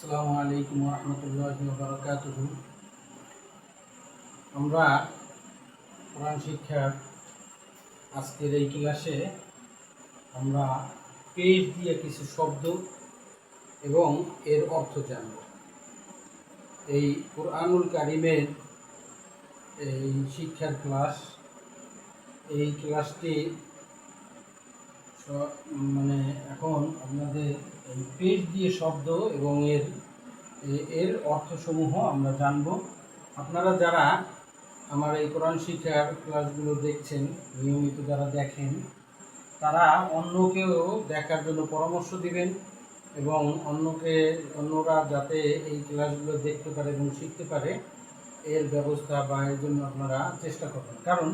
আসসালামু আলাইকুম ওয়া রাহমাতুল্লাহি ওয়া বারাকাতুহু। আমরা কোরআন শিক্ষার আজকের এই ক্লাসে আমরা পেশ দিয়ে কিছু শব্দ এবং এর অর্থ জানব। এই কুরআনুল কারীমের এই শিক্ষার ক্লাস, এই ক্লাসটি এখন আপনাদের এই পেশ দিয়ে শব্দ এবং এর অর্থসমূহ আমরা জানব। আপনারা যারা আমার এই কোরআন শিক্ষার ক্লাসগুলো দেখছেন, নিয়মিত যারা দেখেন, তারা অন্যকেও দেখার জন্য পরামর্শ দিবেন এবং অন্যরা যাতে এই ক্লাসগুলো দেখতে পারে এবং শিখতে পারে এর ব্যবস্থা বা এর জন্য আপনারা চেষ্টা করবেন। কারণ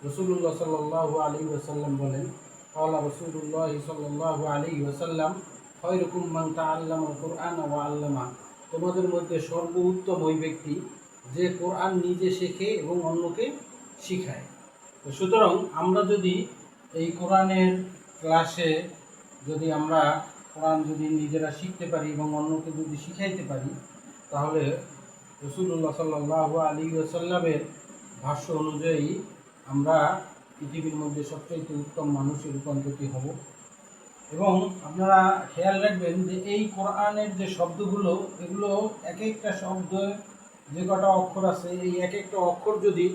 রাসূলুল্লাহ সাল্লাল্লাহু আলাইহি ওয়াসাল্লাম বলেন, ক্বালা রাসূলুল্লাহ সাল্লাল্লাহু আলাইহি ওয়াসাল্লাম খায়রুকুম মান তাআল্লামাল কুরআন ওয়া আল্লামা। তোমাদের মধ্যে সর্বোত্তম ওই ব্যক্তি যে কোরআন নিজে শেখে এবং অন্যকে শিখায়। তো সুতরাং আমরা যদি এই কোরআনের ক্লাসে যদি আমরা কোরআন যদি নিজেরা শিখতে পারি এবং অন্যকে যদি শিখাইতে পারি, তাহলে রাসূলুল্লাহ সাল্লাল্লাহু আলাইহি ওয়াসাল্লামের ভাষ্য অনুযায়ী আমরা পৃথিবীর মধ্যে সবচেয়ে উত্তম মানুষে রূপান্তরিত হব। এবং আপনারা খেয়াল রাখবেন যে এই কোরআনের যে শব্দগুলো, এগুলো এক একটা শব্দ যে কটা অক্ষর আছে, এই এক একটা অক্ষর যদি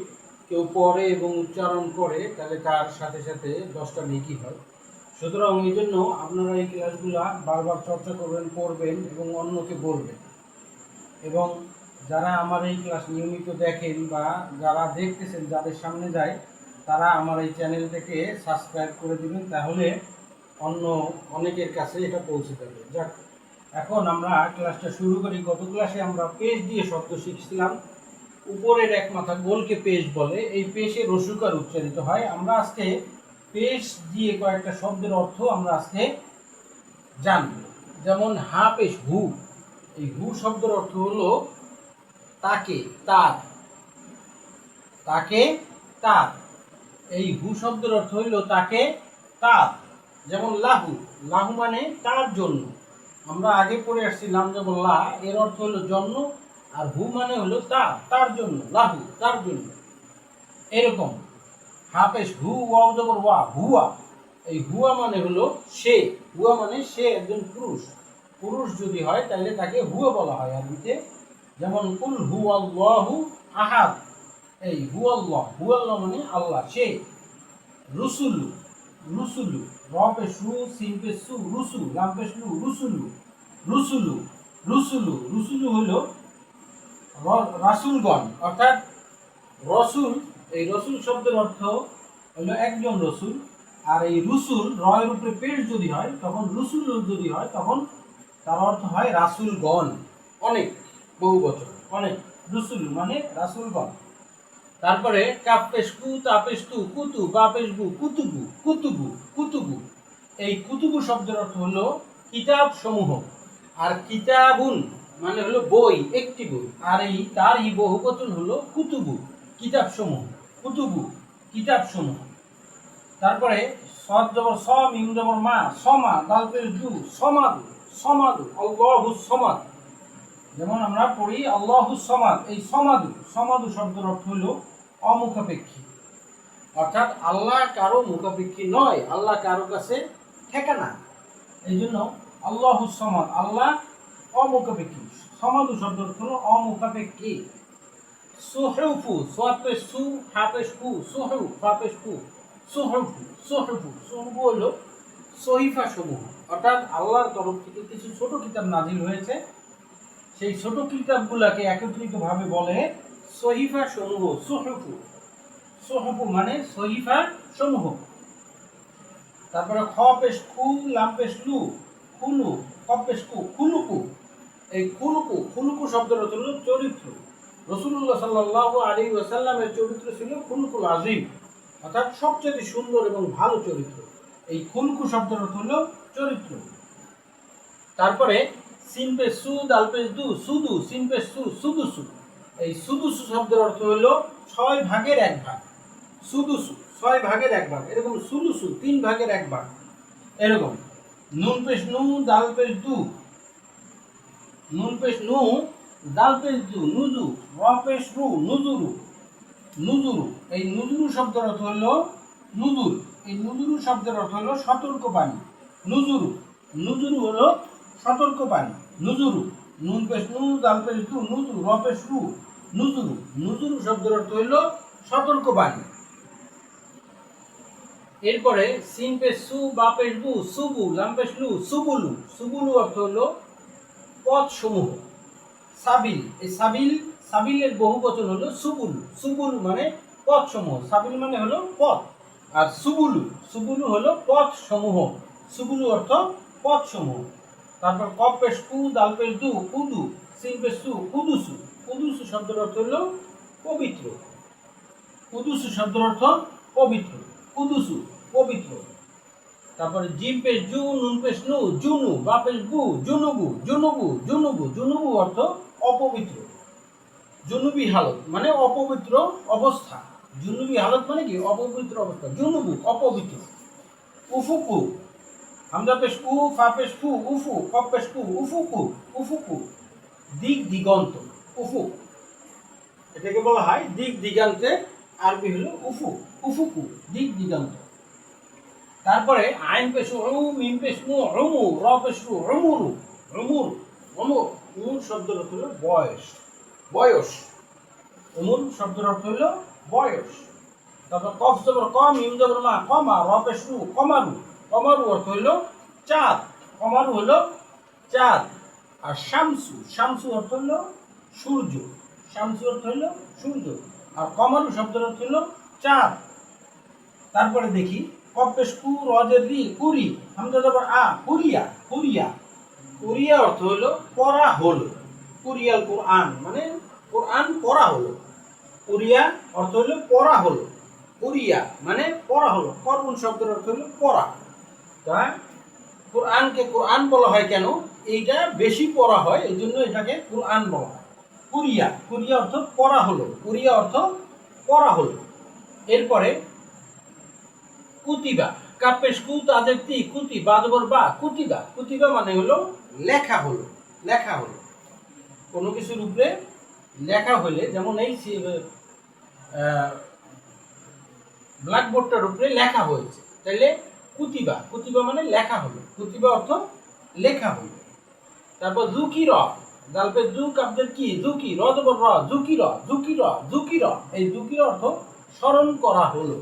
কেউ পড়ে এবং উচ্চারণ করে তাহলে তার সাথে সাথে 10টা নেকি হয়। সুতরাং এই জন্য আপনারা এই ক্লাসগুলা বারবার চর্চা করবেন, পড়বেন এবং অন্যকে বলবেন। এবং যারা আমার এই ক্লাস নিয়মিত দেখেন বা যারা দেখতেছেন, যাদের সামনে যায়, তারা আমার এই চ্যানেলটাকে সাবস্ক্রাইব করে দিবেন, তাহলে অনেকের কাছে এটা পৌঁছে যাবে। যাক, এখন আমরা ক্লাসটা শুরু করি। গত ক্লাসে আমরা পেশ দিয়ে শব্দ শিখছিলাম। উপরের এক মাথা গোলকে পেশ বলে, এই পেশে রসুকার উচ্চারিত হয়। আমরা আজকে পেশ দিয়ে কয়েকটা শব্দের অর্থ আমরা আজকে জানব। যেমন হা পেশ হু, এই হু শব্দের অর্থ হলো তাকে, তার, তাকে তার। এই হু শব্দের অর্থ হইল তাকে তার। যেমন লাহু, লাহু মানে তার জন্য। আমরা আগে পড়ে আসছিলাম যেমন লা, এর অর্থ হলো জন্য, আর হু মানে হলো তার, তার জন্য, লাহু তার জন্য। এরকম হাফেজ হু ওয়াও জবর ওয়া, হুয়া, এই হুয়া মানে হলো সে, হুয়া মানে সে একজন পুরুষ। পুরুষ যদি হয় তাহলে তাকে হুয়া বলা হয় আরবিতে। যেমন কুল হুয়াল্লাহু আহাদ, এই হুয়াল্লাহ, হুয়াল্লাহ মানে আল্লাহ, সে। রুসুলু, রুসুলু, র পেশ রু, সিন পেশ সু, রুসু, লাম পেশ লু, রুসুলু, রুসুলু, রুসুলু, রুসুলু হলো রাসূলগণ, অর্থাৎ রসুল। এই রসুল শব্দের অর্থ হলো একজন রসুল। আর এই রুসুল রয়ের উপরে পেশ যদি হয়, তখন রুসুল যদি হয়, তখন তার অর্থ হয় রাসূলগণ, অনেক, বহু বচন, অনেক। রুসুল মানে রাসূলগণ। তারপরে কাপ পেশ কু, তা পেশ তু, কুতু, বা পেশ বু, কুতুবু, কুতুবু, কুতুবু। এই কুতুবু শব্দের অর্থ হলো কিতাব সমূহ। আর কিতাবুন মানে হলো বই, একটি বই। আর এই তারই বহুবচন হলো কুতুবু, কিতাব সমূহ, কুতুবু, কিতাব সমূহ। তারপরে সদ জবর স, মিম জবর মা, সমা, দাল পেশ দু, সমাদু, সমাদু, আল্লাহুস সমাদ। যেমন আমরা পড়ি আল্লাহুস সমাদ, এই সমাদু, সমাদু শব্দের অর্থ হলো অমুখাপেক্ষী। অর্থাৎ আল্লাহ কারো মুখাপেক্ষী নয়, আল্লাহ কারো কাছে ঠেকানা। এই জন্য আল্লাহুস সমাদ, আল্লাহ অমুখাপেক্ষী। সমাদু শব্দের অর্থ হলো অমুখাপেক্ষী। সুহুফু, সোয়াদ পেশ সু, হা পেশ কু, সুহু, ফা পেশ কু, সুহুফু, সুহুফু, সুহুফু হলো সহিফা সমূহ। অর্থাৎ আল্লাহর তরফ থেকে কিছু ছোট কিতাব নাজিল হয়েছে, সেই ছোট কিতাবগুলোকে একত্রিতভাবে বলে সহিফা সমূহ, সুহুফু। সুহুফু মানে সহিফা সমূহ। তারপরে খ পেশ খু, লাম পেশ লু, খুলু, খ পেশ কু, খুলুকু। এই খুলুকু, খুলুকু শব্দের অর্থ হলো চরিত্র। রাসূলুল্লাহ সাল্লাল্লাহু আলাইহি ওয়াসাল্লামের চরিত্র ছিল খুলুকুল আযীম, অর্থাৎ সবচেয়ে সুন্দর এবং ভালো চরিত্র। এই খুলুকু শব্দের অর্থ হলো চরিত্র। তারপরে সিন পেশ সু, দাল পেশ দু, সুদু, সিন পেশ সু, সুদুসু। এই সুদুসু শব্দের অর্থ হলো 6 ভাগের 1 ভাগ। সুদুসু 6 ভাগের 1 ভাগ। এরকম সুদুসু 3 ভাগের 1 ভাগ। এরকম নুন পেশ নু, দাল পেশ দু, নুন পেশ নু, দাল পেশ দু নুজু, র পেশ রু নুজুরু, নুজুরু। এই নুজুরু শব্দের অর্থ হলো নুজুর। এই নুজুরু শব্দের অর্থ হলো সতর্ক বাণী। নুজুরু, নুজুরু হলো সতর্ক বাণী। নুজুরু, নুন পেশ নু, দাল পেশ দু নুজু, র পেশ রু নুজুরু। নুজুরু শব্দের অর্থ হলো সতর্ক বাণী। এরপরে সিন পেশ সু, বা পেশ বু সুবু, লাম পেশ লু সুবুলু। সুবুলু অর্থ হলো পথ সমূহ। সাবিল, এই সাবিল, সাবিলের বহু বচন হলো সুবুল। সুবুল মানে পথ সমূহ, সাবিল মানে হলো পথ। আর সুবুলু, সুবুলু হলো পথ সমূহ। সুবুলু অর্থ পথ সমূহ। তারপর কফ পেশ কু, দাল পেশ দু কুদু, সিন পেশ সু কুদুসু। কুদুসু শব্দের অর্থ হলো পবিত্র। কুদুসু শব্দের অর্থ পবিত্র। কুদুসু পবিত্র। তারপরে জিম পেশ জু, নুন পেশ নু জুনু, বা পেশ বু জুনুবু, জুনুবু, জুনুবু। জুনুবু অর্থ অপবিত্র। জুনুবি হালত মানে অপবিত্র অবস্থা। জুনুবি হালত মানে কি? অপবিত্র অবস্থা। জুনুবু অপবিত্র। উফুকু, হামজা পেশ উ, ফা পেশ ফু উফু, কফ পেশ কু উফুকু। উফুকু দিক দিগন্ত। উফুক, এটাকে বলা হয় দিক দিগান্তে। আরবি হলো উফুক। উফুকু দিক দিগন্ত। তারপরে আইন পেশ উ, মিম পেশ মু উমু, র পেশ রু উমুরু। উমুর, উমুর, উমুর শব্দের অর্থ হলো বয়স। বয়স, উমুর শব্দের অর্থ হলো বয়স। তারপর কফ জবর ক, মিম জবর মা কমা, র পেশ রু কমারু। কমারু অর্থ হলো চাঁদ। কমারু হলো চাঁদ। আর শামসু, শামসু অর্থ হলো সূর্য। শামসু অর্থ হলো সূর্য। আর কমারু শব্দের অর্থ হলো চাঁদ। তারপরে দেখি কফ পেশ কু, রজের রি কুরি, হামজা জবর আ কুরিয়া। কুরিয়া, কুরিয়া অর্থ হলো পড়া হলো। কুরিয়াল কোরআন মানে কোরআন পড়া হলো। কুরিয়া অর্থ হলো পড়া হলো। কুরিয়া মানে পড়া হলো। করুন শব্দের অর্থ হলো পড়া। তা কোরআনকে কোরআন বলা হয় কেন? এইটা বেশি পড়া হয়, এই জন্য এটাকে কোরআন বলা হয়। কুরিয়া, কুরিয়া অর্থ পড়া হলো। কুরিয়া অর্থ পড়া হলো। এরপরে কুতিবা, কাপেশ কু, তাদের তি কুতি, বাজবর বা কুতিবা। কুতিবা মানে হলো লেখা হলো। লেখা হলো কোনো কিছুর উপরে লেখা হলে, যেমন এই ব্ল্যাকবোর্ডটার উপরে লেখা হয়েছে, তাইলে কুতিবা। কুতিবা মানে লেখা হলো। কুতিবা অর্থ লেখা হলো। তারপর জুকি র, দালপে জু, কাপদের কি জুকি, র জবর র জুকি র, জুকি র, জুকি র। এই জুকি অর্থ স্মরণ করা হলো।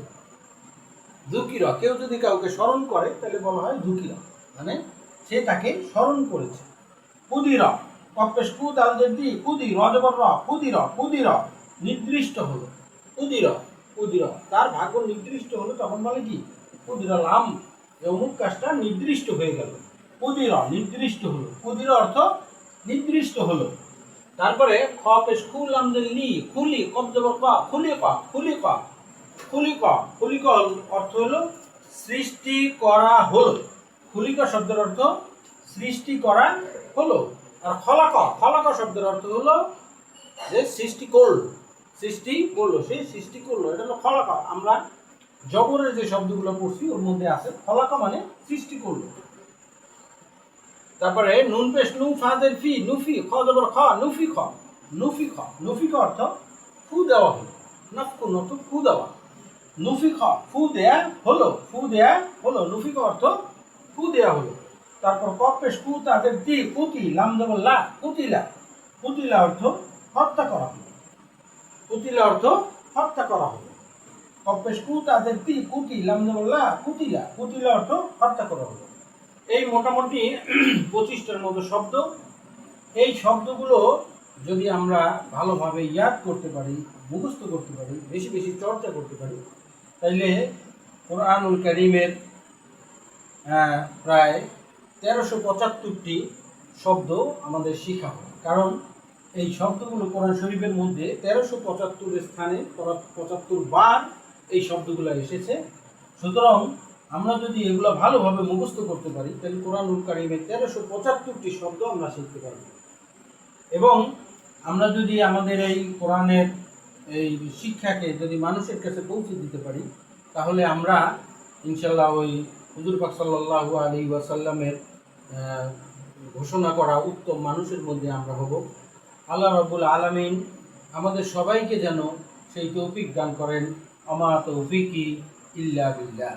জুকি র, কেউ যদি কাউকে স্মরণ করে তাহলে বলা হয় জুকি র, মানে সে তাকে স্মরণ করেছে। কুদির, কপেশ কু, দালদের দি কুদি, র জবর র কুদির, কুদির নির্দিষ্ট হলো। কুদির, কুদির তার ভাগ্য নির্দিষ্ট হলো, তখন বলে কি কুদির লাম, অমুক কাজটা নির্দিষ্ট হয়ে গেল। কুদির নির্দিষ্ট হলো। কুদির অর্থ নির্দিষ্ট হলো। তারপরে খ পেশ কু, লামদের লি খুলি, কব জবর ক খুলি ক, খুলি ক, খুলি ক। খুলি ক অর্থ হলো সৃষ্টি করা হলো। খুলিকা শব্দের অর্থ সৃষ্টি করা হলো। আর খলাক, খলাক শব্দের অর্থ হলো যে সৃষ্টি করলো। সৃষ্টি করলো, সে সৃষ্টি করলো, এটা হলো খলাক। আমরা জবরের যে শব্দগুলো পড়ছি ওর মধ্যে আছে খলাক মানে সৃষ্টি করলো। তারপরে নুন পেশ নু, ফাদের ফি নুফি, খ জবর খ নুফি খ, নুফি খ। নুফি খ অর্থ ফু দেওয়া হলো। নফকু নতু ফু দেওয়া। নুফি খ ফু দেয়া হলো। ফু দেয়া হলো। নুফি খ অর্থ ফু দেয়া হলো। তারপর কপেশ কু, তাদের দি কুতি, লাম জবর লা কুতিলা। কুতিলা অর্থ হত্যা করা হলো। কুতিলা অর্থ হত্যা করা হলো। কপেশ কু, তাদের দি কুতি, লাম জবর লা কুতিলা। কুতিলা অর্থ হত্যা করা হলো। এই মোটামুটি 25টার মতো শব্দ। এই শব্দগুলো যদি আমরা ভালোভাবে ইয়াদ করতে পারি, মুখস্থ করতে পারি, বেশি বেশি চর্চা করতে পারি, তাইলে কোরআনুল কারীমের প্রায় 1375টি শব্দ আমাদের শেখা হয়। কারণ এই শব্দগুলো কোরআন শরীফের মধ্যে 1375 স্থানে 75 বার এই শব্দগুলো এসেছে। সুতরাং আমরা যদি এগুলো ভালোভাবে মুখস্থ করতে পারি তাহলে কোরআনুল কারীমের 1375টি শব্দ আমরা শিখতে পারব। এবং আমরা যদি আমাদের এই কোরআনের এই শিক্ষাকে যদি মানুষের কাছে পৌঁছে দিতে পারি, তাহলে আমরা ইনশাল্লাহ ওই হুজুর পাক সাল্লাল্লাহু আলাইহি ওয়াসাল্লামের ঘোষণা করা উত্তম মানুষের মধ্যে আমরা হব। আল্লাহ রাব্বুল আলামিন আমাদের সবাইকে যেন সেই তৌফিক দান করেন। আমা তৌফিকি ইল্লা বিল্লাহ।